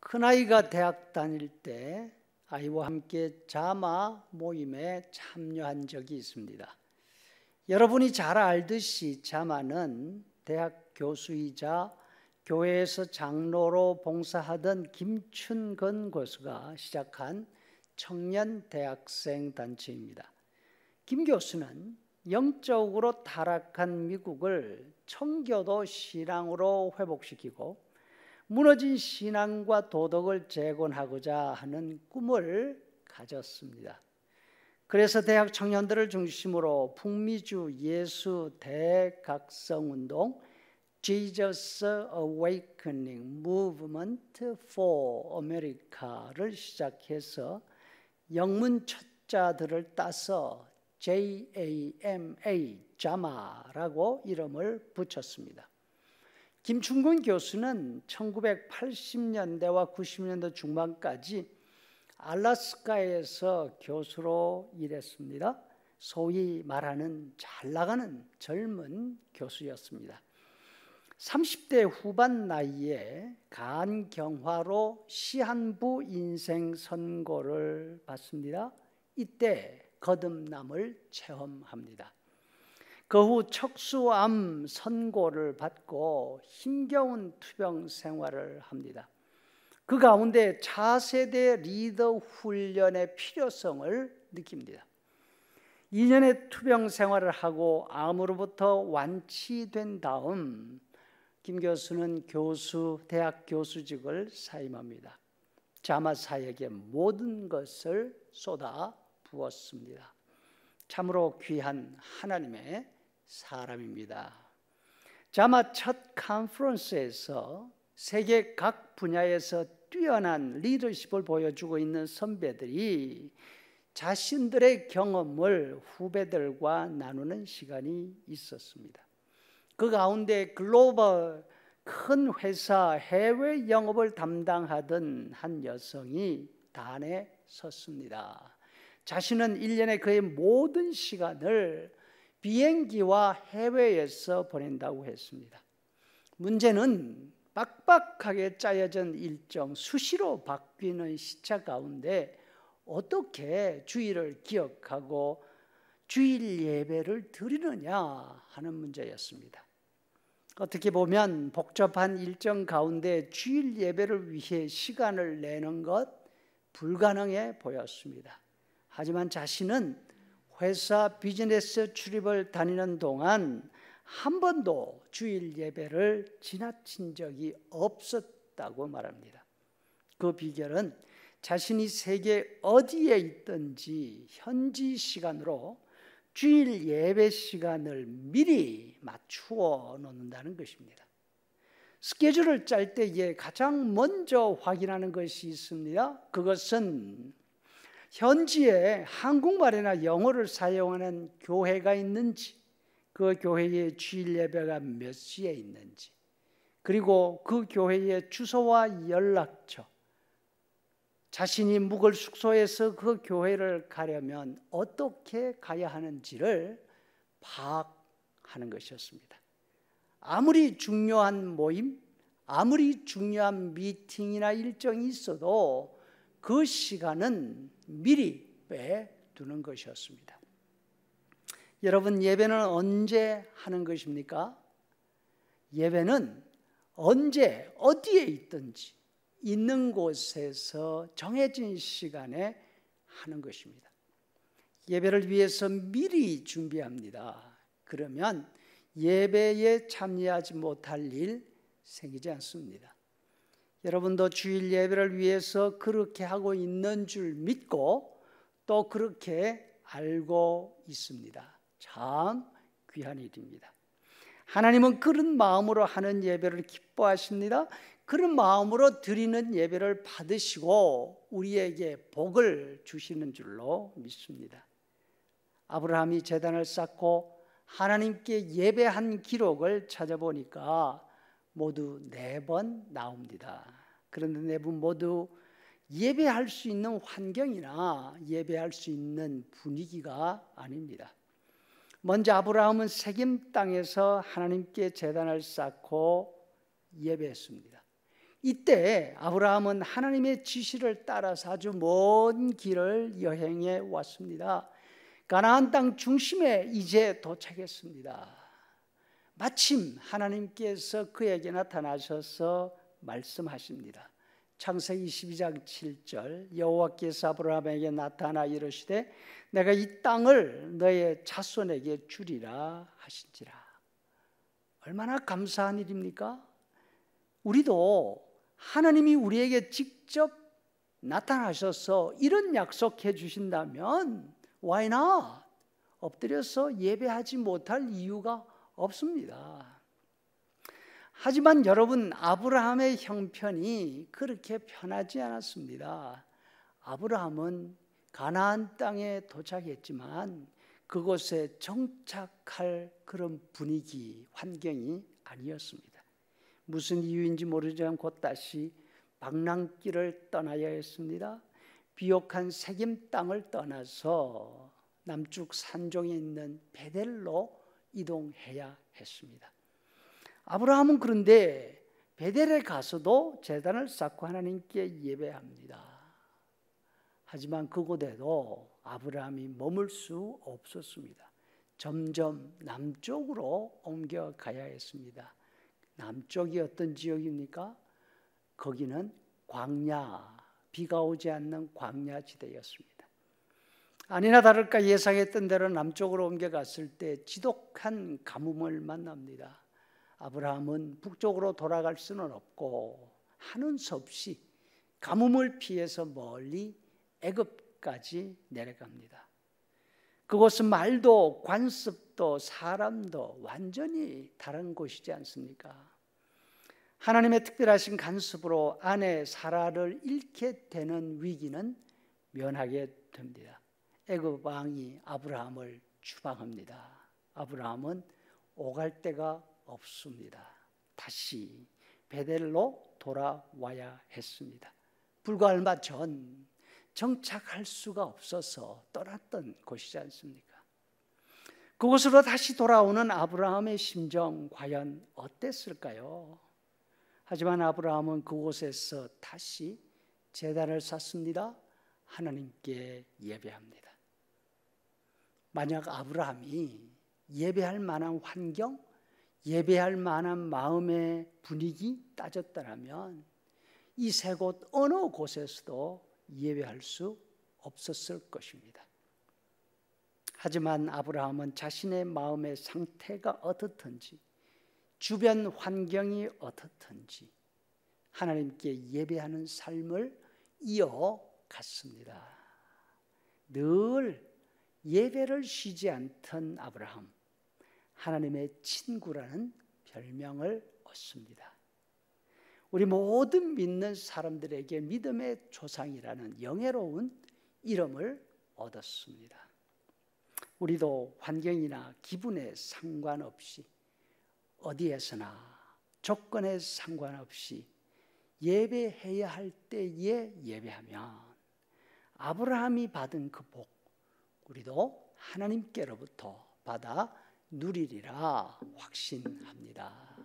큰아이가 대학 다닐 때 아이와 함께 자마 모임에 참여한 적이 있습니다. 여러분이 잘 알듯이 자마는 대학 교수이자 교회에서 장로로 봉사하던 김춘건 교수가 시작한 청년 대학생 단체입니다. 김 교수는 영적으로 타락한 미국을 청교도 신앙으로 회복시키고 무너진 신앙과 도덕을 재건하고자 하는 꿈을 가졌습니다. 그래서 대학 청년들을 중심으로 북미주 예수 대각성운동 Jesus Awakening Movement for America를 시작해서 영문 첫자들을 따서 JAMA, 자마라고 이름을 붙였습니다. 김춘근 교수는 1980년대와 90년대 중반까지 알래스카에서 교수로 일했습니다. 소위 말하는 잘 나가는 젊은 교수였습니다. 30대 후반 나이에 간경화로 시한부 인생 선고를 받습니다. 이때 거듭남을 체험합니다. 그 후 척수암 선고를 받고 힘겨운 투병 생활을 합니다. 그 가운데 차세대 리더 훈련의 필요성을 느낍니다. 2년의 투병 생활을 하고 암으로부터 완치된 다음 김 교수는 대학 교수직을 사임합니다. 자마 사역에 모든 것을 쏟아 부었습니다. 참으로 귀한 하나님의 사람입니다. 자마 첫 컨퍼런스에서 세계 각 분야에서 뛰어난 리더십을 보여주고 있는 선배들이 자신들의 경험을 후배들과 나누는 시간이 있었습니다. 그 가운데 글로벌 큰 회사 해외 영업을 담당하던 한 여성이 단에 섰습니다. 자신은 1년에 그의 모든 시간을 비행기와 해외에서 보낸다고 했습니다. 문제는 빡빡하게 짜여진 일정, 수시로 바뀌는 시차 가운데 어떻게 주일을 기억하고 주일 예배를 드리느냐 하는 문제였습니다. 어떻게 보면 복잡한 일정 가운데 주일 예배를 위해 시간을 내는 것 불가능해 보였습니다. 하지만 자신은 회사 비즈니스 출입을 다니는 동안 한 번도 주일 예배를 지나친 적이 없었다고 말합니다. 그 비결은 자신이 세계 어디에 있든지 현지 시간으로 주일 예배 시간을 미리 맞추어 놓는다는 것입니다. 스케줄을 짤 때에 가장 먼저 확인하는 것이 있습니다. 그것은 현지에 한국말이나 영어를 사용하는 교회가 있는지, 그 교회의 주일 예배가 몇 시에 있는지, 그리고 그 교회의 주소와 연락처, 자신이 묵을 숙소에서 그 교회를 가려면 어떻게 가야 하는지를 파악하는 것이었습니다. 아무리 중요한 모임, 아무리 중요한 미팅이나 일정이 있어도 그 시간은 미리 빼두는 것이었습니다. 여러분, 예배는 언제 하는 것입니까? 예배는 언제 어디에 있든지 있는 곳에서 정해진 시간에 하는 것입니다. 예배를 위해서 미리 준비합니다. 그러면 예배에 참여하지 못할 일 생기지 않습니다. 여러분도 주일 예배를 위해서 그렇게 하고 있는 줄 믿고 또 그렇게 알고 있습니다. 참 귀한 일입니다. 하나님은 그런 마음으로 하는 예배를 기뻐하십니다. 그런 마음으로 드리는 예배를 받으시고 우리에게 복을 주시는 줄로 믿습니다. 아브라함이 제단을 쌓고 하나님께 예배한 기록을 찾아보니까 모두 4번 나옵니다. 그런데 4분 모두 예배할 수 있는 환경이나 예배할 수 있는 분위기가 아닙니다. 먼저 아브라함은 세겜 땅에서 하나님께 제단을 쌓고 예배했습니다. 이때 아브라함은 하나님의 지시를 따라서 아주 먼 길을 여행해 왔습니다. 가나안 땅 중심에 이제 도착했습니다. 마침 하나님께서 그에게 나타나셔서 말씀하십니다. 창세기 22장 7절, 여호와께서 아브라함에게 나타나 이르시되 내가 이 땅을 너의 자손에게 주리라 하신지라. 얼마나 감사한 일입니까? 우리도 하나님이 우리에게 직접 나타나셔서 이런 약속해 주신다면 why not? 엎드려서 예배하지 못할 이유가 없습니다. 하지만 여러분, 아브라함의 형편이 그렇게 편하지 않았습니다. 아브라함은 가나안 땅에 도착했지만 그곳에 정착할 그런 분위기, 환경이 아니었습니다. 무슨 이유인지 모르지만 곧 다시 방랑길을 떠나야 했습니다. 비옥한 세겜 땅을 떠나서 남쪽 산종에 있는 베델로 이동해야 했습니다. 아브라함은 그런데 베델에 가서도 제단을 쌓고 하나님께 예배합니다. 하지만 그곳에도 아브라함이 머물 수 없었습니다. 점점 남쪽으로 옮겨가야 했습니다. 남쪽이 어떤 지역입니까? 거기는 광야, 비가 오지 않는 광야 지대였습니다. 아니나 다를까 예상했던 대로 남쪽으로 옮겨갔을 때 지독한 가뭄을 만납니다. 아브라함은 북쪽으로 돌아갈 수는 없고 하는 수 없이 가뭄을 피해서 멀리 애굽까지 내려갑니다. 그곳은 말도 관습도 사람도 완전히 다른 곳이지 않습니까? 하나님의 특별하신 간섭으로 아내 사라를 잃게 되는 위기는 면하게 됩니다. 애굽 왕이 아브라함을 추방합니다. 아브라함은 오갈 데가 없습니다. 다시 베델로 돌아와야 했습니다. 불과 얼마 전 정착할 수가 없어서 떠났던 곳이지 않습니까? 그곳으로 다시 돌아오는 아브라함의 심정 과연 어땠을까요? 하지만 아브라함은 그곳에서 다시 제단을 쌓습니다. 하나님께 예배합니다. 만약 아브라함이 예배할 만한 환경, 예배할 만한 마음의 분위기 따졌더라면 이 세 곳 어느 곳에서도 예배할 수 없었을 것입니다. 하지만 아브라함은 자신의 마음의 상태가 어떻든지 주변 환경이 어떻든지 하나님께 예배하는 삶을 이어갔습니다. 늘 예배를 쉬지 않던 아브라함, 하나님의 친구라는 별명을 얻습니다. 우리 모든 믿는 사람들에게 믿음의 조상이라는 영예로운 이름을 얻었습니다. 우리도 환경이나 기분에 상관없이 어디에서나 조건에 상관없이 예배해야 할 때에 예배하면 아브라함이 받은 그 복 우리도 하나님께로부터 받아 누리리라 확신합니다.